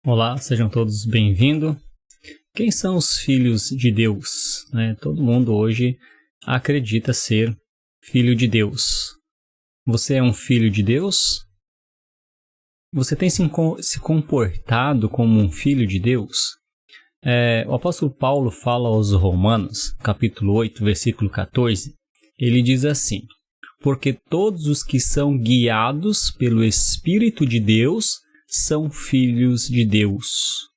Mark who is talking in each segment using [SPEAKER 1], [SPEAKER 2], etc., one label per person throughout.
[SPEAKER 1] Olá, sejam todos bem-vindos. Quem são os filhos de Deus? Todo mundo hoje acredita ser filho de Deus. Você é um filho de Deus? Você tem se comportado como um filho de Deus? O apóstolo Paulo fala aos Romanos, capítulo 8, versículo 14. Ele diz assim: porque todos os que são guiados pelo Espírito de Deus são filhos de Deus.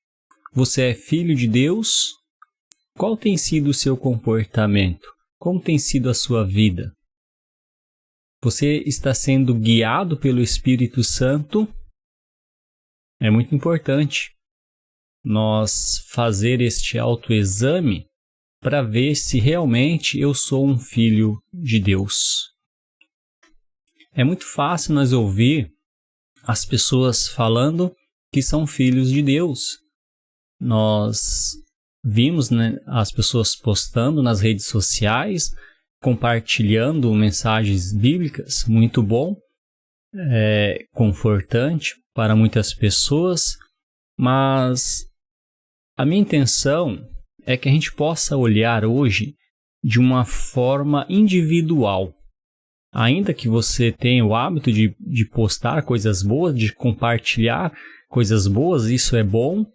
[SPEAKER 1] Você é filho de Deus? Qual tem sido o seu comportamento? Como tem sido a sua vida? Você está sendo guiado pelo Espírito Santo? É muito importante nós fazer este autoexame para ver se realmente eu sou um filho de Deus. É muito fácil nós ouvir as pessoas falando que são filhos de Deus. Nós vimos as pessoas postando nas redes sociais, compartilhando mensagens bíblicas, muito bom, confortante para muitas pessoas, mas a minha intenção é que a gente possa olhar hoje de uma forma individual. Ainda que você tenha o hábito de postar coisas boas, de compartilhar coisas boas, isso é bom,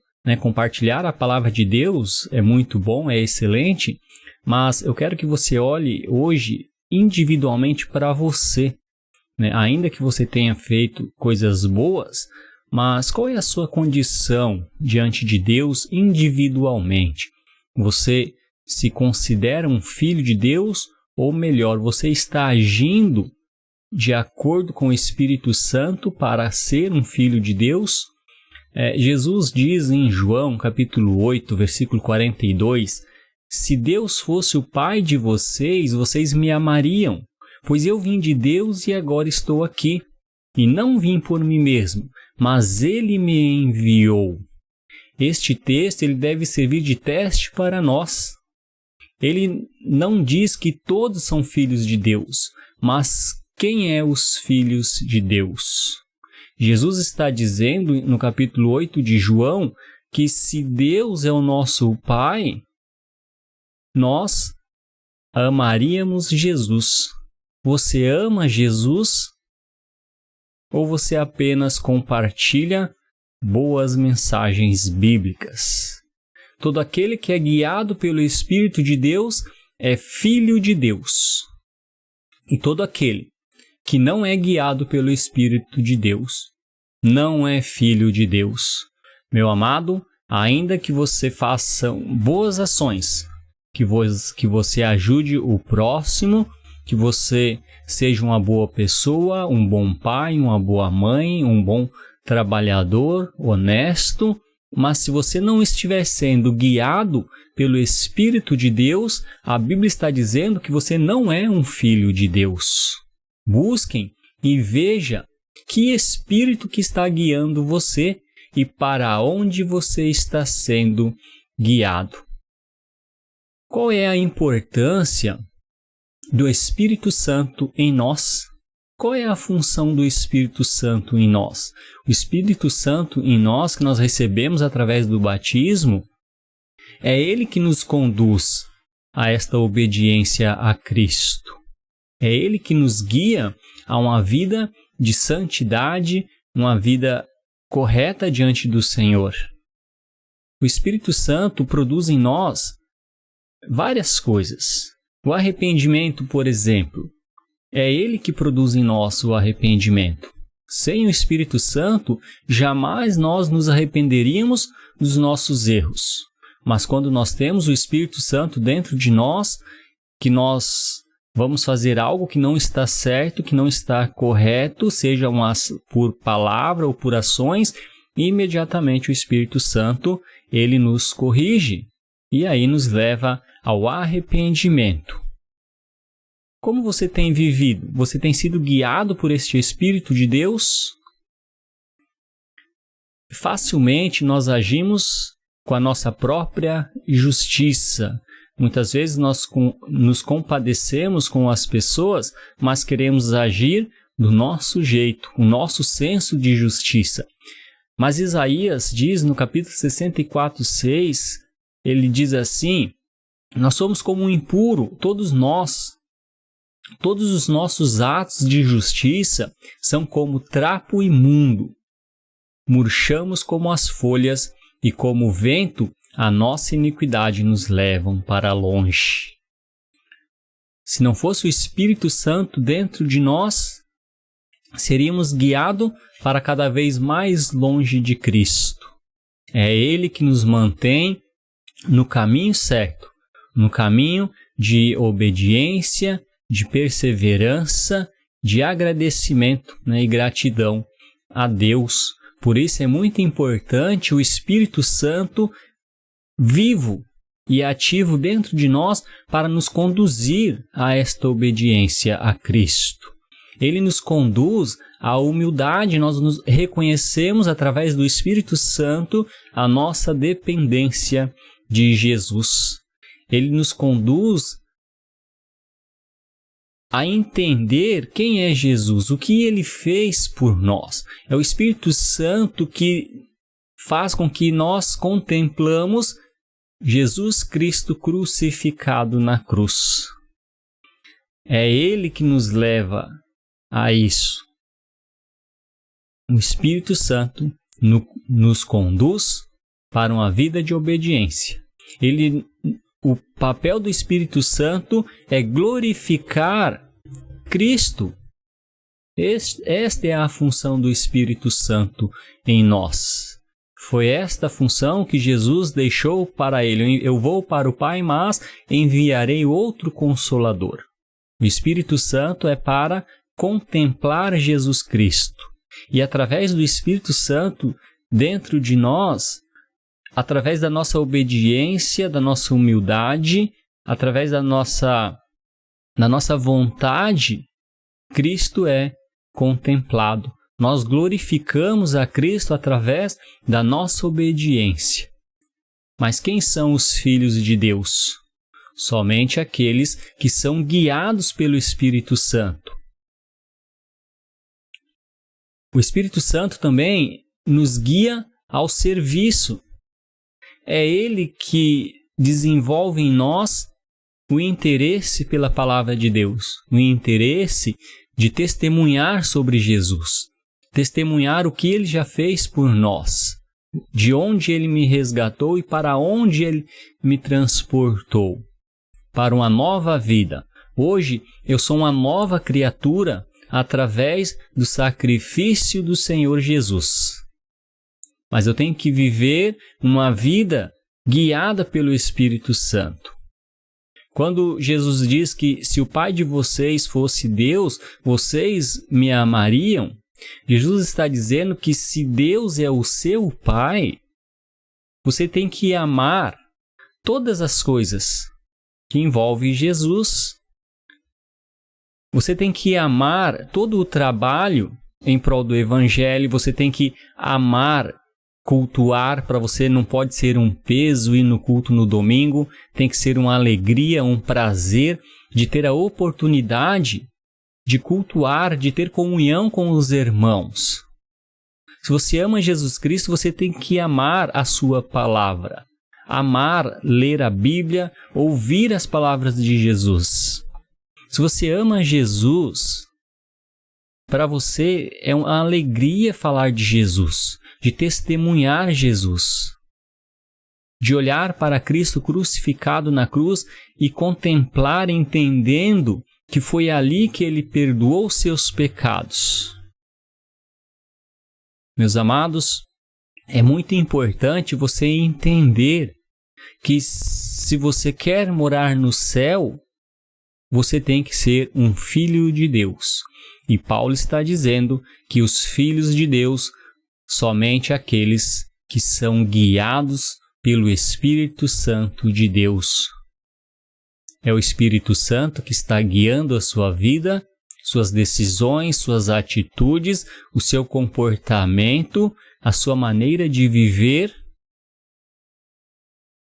[SPEAKER 1] Compartilhar a palavra de Deus é muito bom, é excelente, mas eu quero que você olhe hoje individualmente para você, Ainda que você tenha feito coisas boas, mas qual é a sua condição diante de Deus individualmente? Você se considera um filho de Deus? Ou melhor, você está agindo de acordo com o Espírito Santo para ser um filho de Deus? Jesus diz em João, capítulo 8, versículo 42, se Deus fosse o Pai de vocês, vocês me amariam, pois eu vim de Deus e agora estou aqui. E não vim por mim mesmo, mas Ele me enviou. Este texto ele deve servir de teste para nós. Ele não diz que todos são filhos de Deus, mas quem é os filhos de Deus? Jesus está dizendo no capítulo 8 de João que se Deus é o nosso Pai, nós amaríamos Jesus. Você ama Jesus? Ou você apenas compartilha boas mensagens bíblicas? Todo aquele que é guiado pelo Espírito de Deus é filho de Deus. E todo aquele que não é guiado pelo Espírito de Deus não é filho de Deus. Meu amado, ainda que você faça boas ações, que você ajude o próximo, que você seja uma boa pessoa, um bom pai, uma boa mãe, um bom trabalhador, honesto, mas se você não estiver sendo guiado pelo Espírito de Deus, a Bíblia está dizendo que você não é um filho de Deus. Busquem e veja que Espírito que está guiando você e para onde você está sendo guiado. Qual é a importância do Espírito Santo em nós? Qual é a função do Espírito Santo em nós? O Espírito Santo em nós, que nós recebemos através do batismo, é Ele que nos conduz a esta obediência a Cristo. É Ele que nos guia a uma vida de santidade, uma vida correta diante do Senhor. O Espírito Santo produz em nós várias coisas. O arrependimento, por exemplo, é Ele que produz em nós o arrependimento. Sem o Espírito Santo, jamais nós nos arrependeríamos dos nossos erros. Mas quando nós temos o Espírito Santo dentro de nós, que nós vamos fazer algo que não está certo, que não está correto, seja por palavra ou por ações, imediatamente o Espírito Santo, ele nos corrige e aí nos leva ao arrependimento. Como você tem vivido? Você tem sido guiado por este Espírito de Deus? Facilmente nós agimos com a nossa própria justiça. Muitas vezes nós nos compadecemos com as pessoas, mas queremos agir do nosso jeito, o nosso senso de justiça. Mas Isaías diz no capítulo 64:6, ele diz assim: nós somos como um impuro, todos nós. Todos os nossos atos de justiça são como trapo imundo. Murchamos como as folhas e como o vento, a nossa iniquidade nos levam para longe. Se não fosse o Espírito Santo dentro de nós, seríamos guiados para cada vez mais longe de Cristo. É Ele que nos mantém no caminho certo, no caminho de obediência, de perseverança, de agradecimento, e gratidão a Deus. Por isso é muito importante o Espírito Santo vivo e ativo dentro de nós para nos conduzir a esta obediência a Cristo. Ele nos conduz à humildade, nós nos reconhecemos através do Espírito Santo a nossa dependência de Jesus. Ele nos conduz a entender quem é Jesus, o que Ele fez por nós. É o Espírito Santo que faz com que nós contemplamos Jesus Cristo crucificado na cruz. É Ele que nos leva a isso. O Espírito Santo nos conduz para uma vida de obediência. O papel do Espírito Santo é glorificar Cristo. Esta é a função do Espírito Santo em nós. Foi esta função que Jesus deixou para ele. Eu vou para o Pai, mas enviarei outro Consolador. O Espírito Santo é para contemplar Jesus Cristo. E através do Espírito Santo dentro de nós, através da nossa obediência, da nossa humildade, através da nossa vontade, Cristo é contemplado. Nós glorificamos a Cristo através da nossa obediência. Mas quem são os filhos de Deus? Somente aqueles que são guiados pelo Espírito Santo. O Espírito Santo também nos guia ao serviço. É Ele que desenvolve em nós o interesse pela palavra de Deus, o interesse de testemunhar sobre Jesus, testemunhar o que Ele já fez por nós, de onde Ele me resgatou e para onde Ele me transportou, para uma nova vida. Hoje eu sou uma nova criatura através do sacrifício do Senhor Jesus. Mas eu tenho que viver uma vida guiada pelo Espírito Santo. Quando Jesus diz que se o Pai de vocês fosse Deus, vocês me amariam, Jesus está dizendo que se Deus é o seu Pai, você tem que amar todas as coisas que envolvem Jesus. Você tem que amar todo o trabalho em prol do Evangelho, você tem que amar cultuar. Para você não pode ser um peso ir no culto no domingo, tem que ser uma alegria, um prazer de ter a oportunidade de cultuar, de ter comunhão com os irmãos. Se você ama Jesus Cristo, você tem que amar a sua palavra, amar ler a Bíblia, ouvir as palavras de Jesus. Se você ama Jesus, para você é uma alegria falar de Jesus, de testemunhar Jesus, de olhar para Cristo crucificado na cruz e contemplar entendendo que foi ali que Ele perdoou seus pecados. Meus amados, é muito importante você entender que se você quer morar no céu, você tem que ser um filho de Deus. E Paulo está dizendo que os filhos de Deus, somente aqueles que são guiados pelo Espírito Santo de Deus. É o Espírito Santo que está guiando a sua vida, suas decisões, suas atitudes, o seu comportamento, a sua maneira de viver,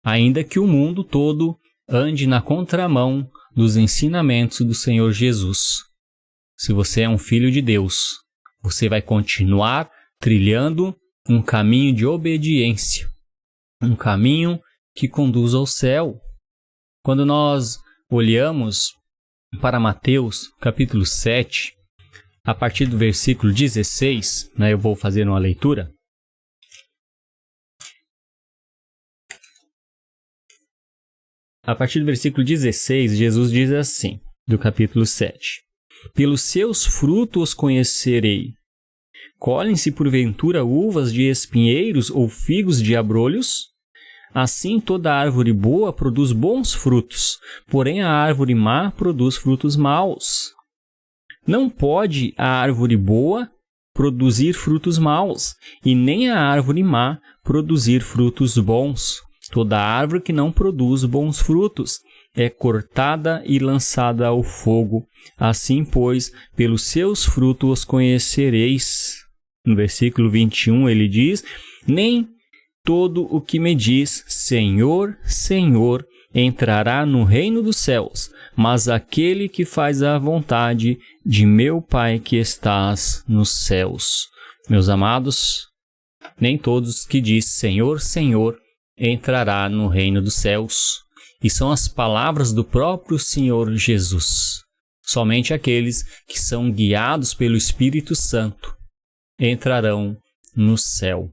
[SPEAKER 1] ainda que o mundo todo ande na contramão dos ensinamentos do Senhor Jesus. Se você é um filho de Deus, você vai continuar trilhando um caminho de obediência, um caminho que conduz ao céu. Quando nós olhamos para Mateus, capítulo 7, a partir do versículo 16, eu vou fazer uma leitura. A partir do versículo 16, Jesus diz assim, do capítulo 7. Pelos seus frutos os conhecerei. Colhem-se porventura uvas de espinheiros ou figos de abrolhos? Assim toda árvore boa produz bons frutos, porém a árvore má produz frutos maus. Não pode a árvore boa produzir frutos maus, e nem a árvore má produzir frutos bons. Toda árvore que não produz bons frutos é cortada e lançada ao fogo. Assim, pois, pelos seus frutos os conhecereis. No versículo 21 ele diz, nem todo o que me diz, Senhor, Senhor, entrará no reino dos céus, mas aquele que faz a vontade de meu Pai que estás nos céus. Meus amados, nem todos que diz Senhor, Senhor, entrará no reino dos céus. E são as palavras do próprio Senhor Jesus. Somente aqueles que são guiados pelo Espírito Santo entrarão no céu.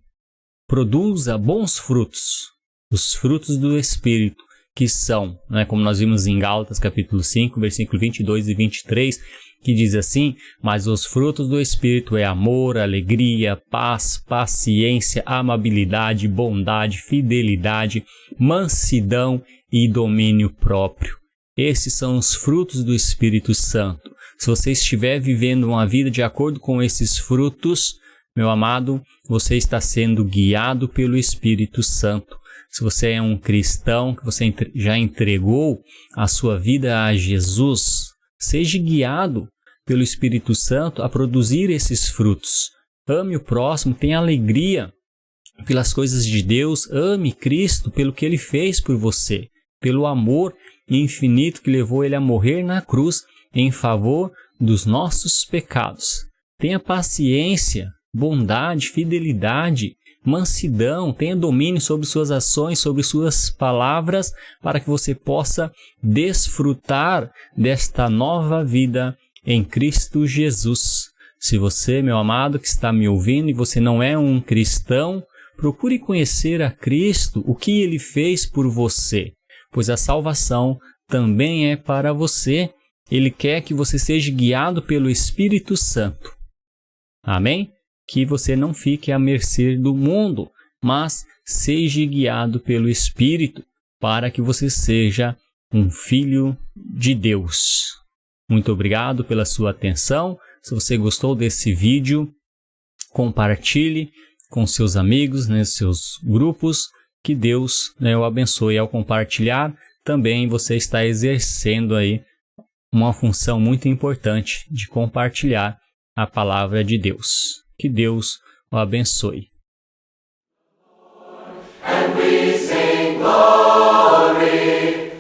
[SPEAKER 1] Produza bons frutos, os frutos do Espírito, que são, como nós vimos em Gálatas capítulo 5, versículo 22 e 23, que diz assim, mas os frutos do Espírito é amor, alegria, paz, paciência, amabilidade, bondade, fidelidade, mansidão e domínio próprio. Esses são os frutos do Espírito Santo. Se você estiver vivendo uma vida de acordo com esses frutos, meu amado, você está sendo guiado pelo Espírito Santo. Se você é um cristão, que você já entregou a sua vida a Jesus, seja guiado pelo Espírito Santo a produzir esses frutos. Ame o próximo, tenha alegria pelas coisas de Deus, ame Cristo pelo que Ele fez por você, pelo amor infinito que levou Ele a morrer na cruz em favor dos nossos pecados. Tenha paciência, bondade, fidelidade, mansidão, tenha domínio sobre suas ações, sobre suas palavras, para que você possa desfrutar desta nova vida em Cristo Jesus. Se você, meu amado, que está me ouvindo e você não é um cristão, procure conhecer a Cristo, o que Ele fez por você, pois a salvação também é para você. Ele quer que você seja guiado pelo Espírito Santo. Amém? Que você não fique à mercê do mundo, mas seja guiado pelo Espírito, para que você seja um filho de Deus. Muito obrigado pela sua atenção. Se você gostou desse vídeo, compartilhe com seus amigos, seus grupos. Que Deus o abençoe. Ao compartilhar, também você está exercendo aí uma função muito importante de compartilhar a palavra de Deus. Que Deus o abençoe. And we sing glory.